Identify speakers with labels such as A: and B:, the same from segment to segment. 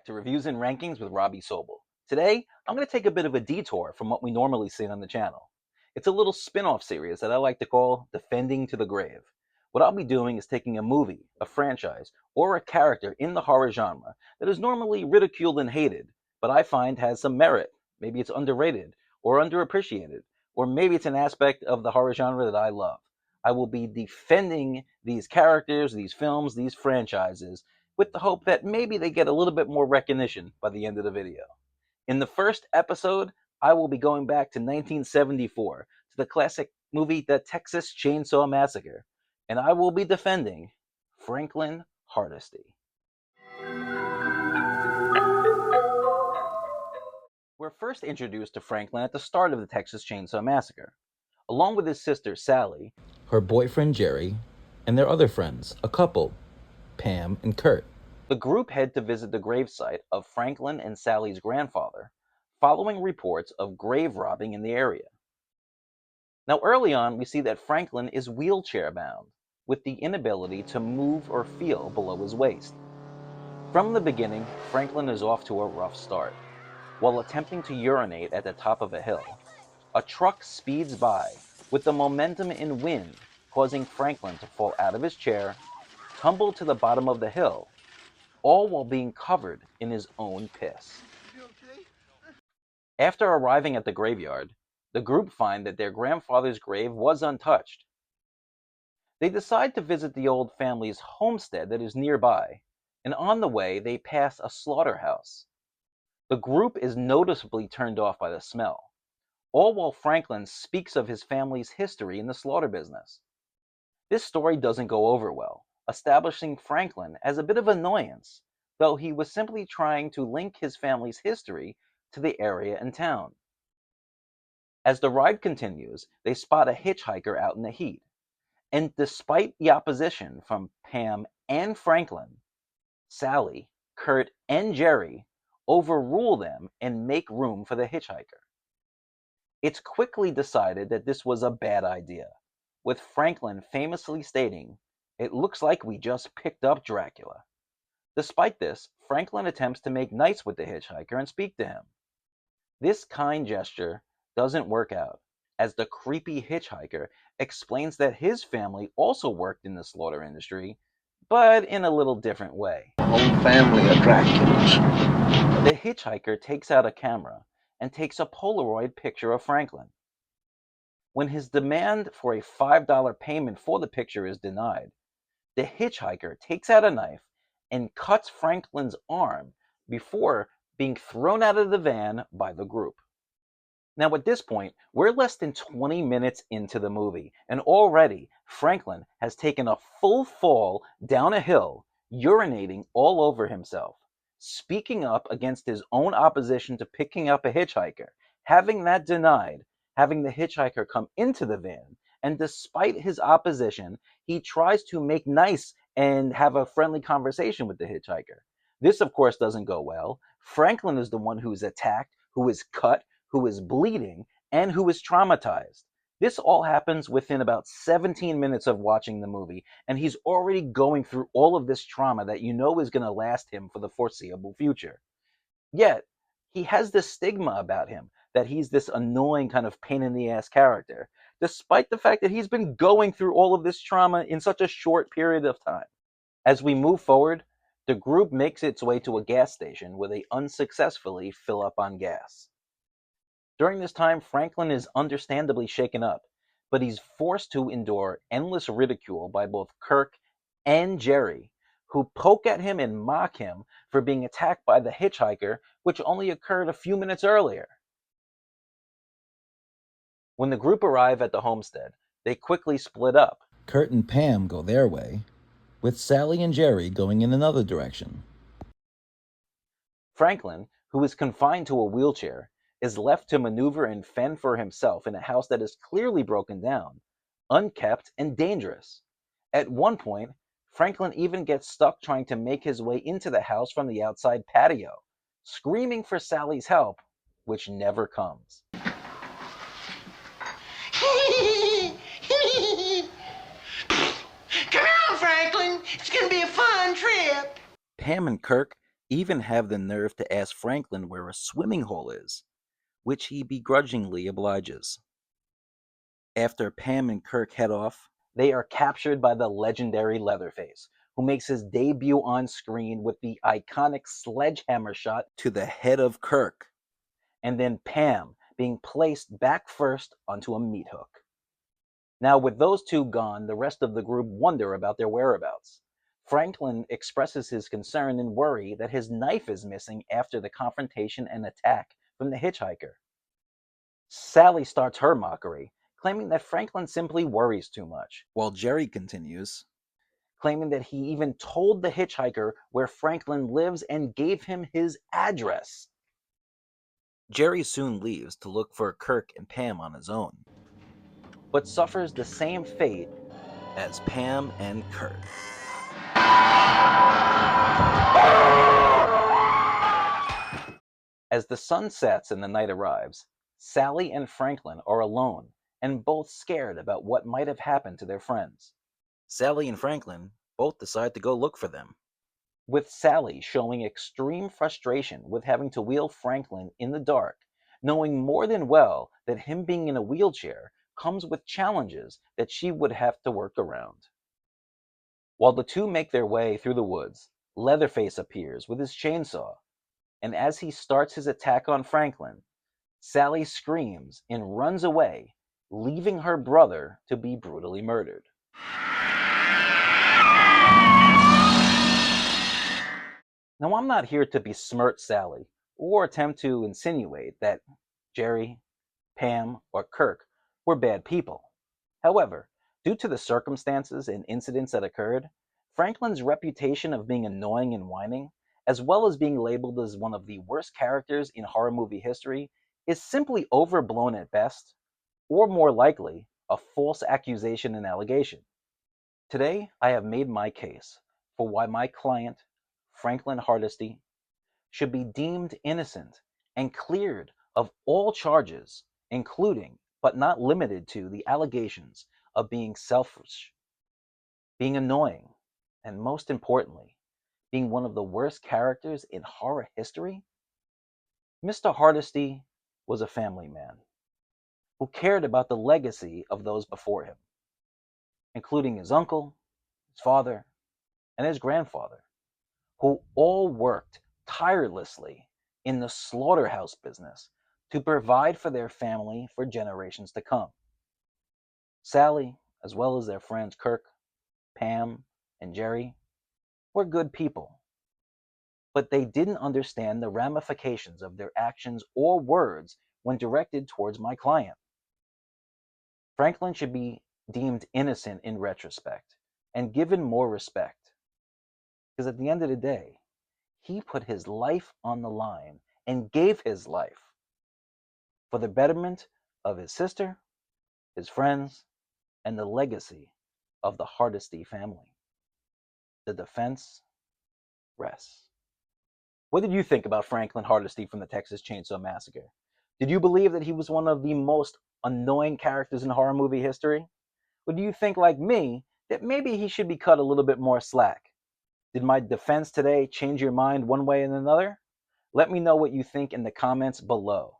A: to Reviews and Rankings with Robbie Sobel. Today, I'm going to take a bit of a detour from what we normally see on the channel. It's a little spin-off series that I like to call Defending to the Grave. What I'll be doing is taking a movie, a franchise, or a character in the horror genre that is normally ridiculed and hated, but I find has some merit. Maybe it's underrated, or underappreciated, or maybe it's an aspect of the horror genre that I love. I will be defending these characters, these films, these franchises, with the hope that maybe they get a little bit more recognition by the end of the video. In the first episode, I will be going back to 1974 to the classic movie The Texas Chain Saw Massacre, and I will be defending Franklin Hardesty. We're first introduced to Franklin at the start of the Texas Chain Saw Massacre, along with his sister Sally, her boyfriend Jerry, and their other friends, a couple, Pam and Kurt. The group head to visit the gravesite of Franklin and Sally's grandfather, following reports of grave robbing in the area. Now early on, we see that Franklin is wheelchair bound, with the inability to move or feel below his waist. From the beginning, Franklin is off to a rough start. While attempting to urinate at the top of a hill, a truck speeds by, with the momentum and wind causing Franklin to fall out of his chair, tumble to the bottom of the hill, all while being covered in his own piss. After arriving at the graveyard, the group find that their grandfather's grave was untouched. They decide to visit the old family's homestead that is nearby, and on the way they pass a slaughterhouse. The group is noticeably turned off by the smell, all while Franklin speaks of his family's history in the slaughter business. This story doesn't go over well, establishing Franklin as a bit of an annoyance, though he was simply trying to link his family's history to the area and town. As the ride continues, they spot a hitchhiker out in the heat, and despite the opposition from Pam and Franklin, Sally, Kurt, and Jerry overrule them and make room for the hitchhiker. It's quickly decided that this was a bad idea, with Franklin famously stating, "It looks like we just picked up Dracula." Despite this, Franklin attempts to make nice with the hitchhiker and speak to him. This kind gesture doesn't work out, as the creepy hitchhiker explains that his family also worked in the slaughter industry, but in a little different way.
B: Whole family of Draculas.
A: The hitchhiker takes out a camera and takes a Polaroid picture of Franklin. When his demand for a $5 payment for the picture is denied, the hitchhiker takes out a knife and cuts Franklin's arm before being thrown out of the van by the group. Now at this point, we're less than 20 minutes into the movie, and already Franklin has taken a full fall down a hill, urinating all over himself, speaking up against his own opposition to picking up a hitchhiker, having that denied, having the hitchhiker come into the van, and despite his opposition, he tries to make nice and have a friendly conversation with the hitchhiker. This, of course, doesn't go well. Franklin is the one who is attacked, who is cut, who is bleeding, and who is traumatized. This all happens within about 17 minutes of watching the movie, and he's already going through all of this trauma that you know is going to last him for the foreseeable future. Yet, he has this stigma about him, that he's this annoying kind of pain-in-the-ass character, despite the fact that he's been going through all of this trauma in such a short period of time. As we move forward, the group makes its way to a gas station where they unsuccessfully fill up on gas. During this time, Franklin is understandably shaken up, but he's forced to endure endless ridicule by both Kirk and Jerry, who poke at him and mock him for being attacked by the hitchhiker, which only occurred a few minutes earlier. When the group arrive at the homestead, they quickly split up. Kurt and Pam go their way, with Sally and Jerry going in another direction. Franklin, who is confined to a wheelchair, is left to maneuver and fend for himself in a house that is clearly broken down, unkept, and dangerous. At one point, Franklin even gets stuck trying to make his way into the house from the outside patio, screaming for Sally's help, which never comes.
B: Come on, Franklin. It's going to be a fun trip.
A: Pam and Kirk even have the nerve to ask Franklin where a swimming hole is, which he begrudgingly obliges. After Pam and Kirk head off, they are captured by the legendary Leatherface, who makes his debut on screen with the iconic sledgehammer shot to the head of Kirk, and then Pam being placed back first onto a meat hook. Now, with those two gone, the rest of the group wonder about their whereabouts. Franklin expresses his concern and worry that his knife is missing after the confrontation and attack from the hitchhiker. Sally starts her mockery, claiming that Franklin simply worries too much, while Jerry continues, claiming that he even told the hitchhiker where Franklin lives and gave him his address. Jerry soon leaves to look for Kirk and Pam on his own, but suffers the same fate as Pam and Kirk. As the sun sets and the night arrives, Sally and Franklin are alone and both scared about what might have happened to their friends. Sally and Franklin both decide to go look for them, with Sally showing extreme frustration with having to wheel Franklin in the dark, knowing more than well that him being in a wheelchair comes with challenges that she would have to work around. While the two make their way through the woods, Leatherface appears with his chainsaw, and as he starts his attack on Franklin, Sally screams and runs away, leaving her brother to be brutally murdered. Now, I'm not here to besmirch Sally or attempt to insinuate that Jerry, Pam, or Kirk were bad people. However, due to the circumstances and incidents that occurred, Franklin's reputation of being annoying and whining, as well as being labeled as one of the worst characters in horror movie history, is simply overblown at best, or more likely, a false accusation and allegation. Today, I have made my case for why my client, Franklin Hardesty, should be deemed innocent and cleared of all charges, including, but not limited to, the allegations of being selfish, being annoying, and most importantly, being one of the worst characters in horror history. Mr. Hardesty was a family man who cared about the legacy of those before him, including his uncle, his father, and his grandfather, who all worked tirelessly in the slaughterhouse business to provide for their family for generations to come. Sally, as well as their friends Kirk, Pam, and Jerry, were good people, but they didn't understand the ramifications of their actions or words when directed towards my client. Franklin should be deemed innocent in retrospect and given more respect, because at the end of the day, he put his life on the line and gave his life for the betterment of his sister, his friends, and the legacy of the Hardesty family. The defense rests. What did you think about Franklin Hardesty from the Texas Chainsaw Massacre? Did you believe that he was one of the most annoying characters in horror movie history? Or do you think, like me, that maybe he should be cut a little bit more slack? Did my defense today change your mind one way and another? Let me know what you think in the comments below.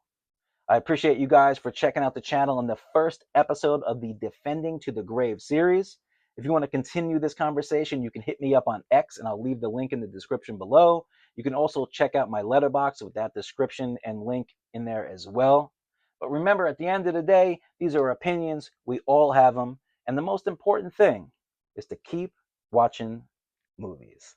A: I appreciate you guys for checking out the channel in the first episode of the Defending to the Grave series. If you want to continue this conversation, you can hit me up on X, and I'll leave the link in the description below. You can also check out my letterbox with that description and link in there as well. But remember, at the end of the day, these are opinions. We all have them. And the most important thing is to keep watching movies.